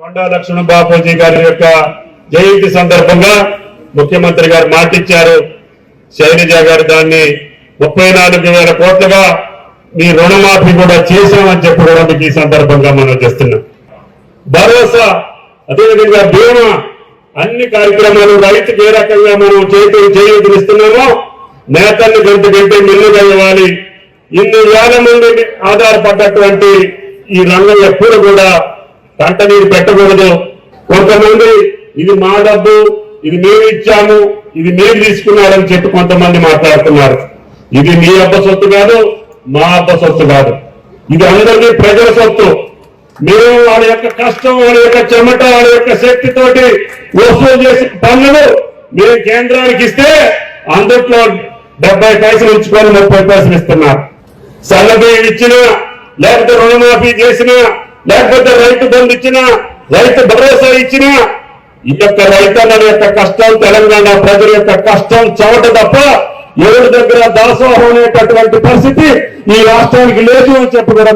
కొండా లక్ష్మణ బాపూజీ గారి యొక్క జయంతి సందర్భంగా ముఖ్యమంత్రి గారు మాటిచ్చారు. శైలజ గారు దాన్ని 34,000 కోట్లుగా మీ రుణమాఫీ కూడా చేశామని చెప్పి కూడా మీకు ఈ సందర్భంగా మనం చేస్తున్నాం. భరోసా, అదేవిధంగా బీమా, అన్ని కార్యక్రమాలు రైతుకు ఏ రకంగా మనం చేయూతనిస్తున్నామో నేతల్ని గంటే మిల్లుగా ఇవ్వాలి. ఇన్ని వేల మంది ఆధారపడ్డటువంటి ఈ రంగం ఎప్పుడు కూడా పంట నీరు పెట్టకూడదు. కొంతమంది ఇది మా డబ్బు, ఇది మేము ఇచ్చాము, ఇది మీరు తీసుకున్నారని చెప్పి కొంతమంది మాట్లాడుతున్నారు. ఇది మీ అబ్బ సొత్తు కాదు, మా అబ్బ సొత్తు కాదు, ఇది అందరినీ ప్రజల సొత్తు. మేము వాళ్ళ యొక్క కష్టం, వాళ్ళ యొక్క చెమట, వాళ్ళ యొక్క శక్తితోటి వసూలు చేసిన పన్నులు మీరు కేంద్రానికి ఇస్తే అందుట్లో 70 పైసలు ఇచ్చుకొని 30 పైసలు ఇస్తున్నారు. సన్నబియ్యం ఇచ్చినా, లేకపోతే రుణమాఫీ చేసినా, లేకపోతే రైతు బంధు ఇచ్చినా, రైతు భరోసా ఇచ్చినా, ఈ యొక్క రైతన్నల యొక్క కష్టం, తెలంగాణ ప్రజల యొక్క కష్టం చెమట తప్ప ఎవరి దగ్గర దాసోహం అనేటటువంటి పరిస్థితి ఈ రాష్ట్రానికి లేదు అని చెప్పి కూడా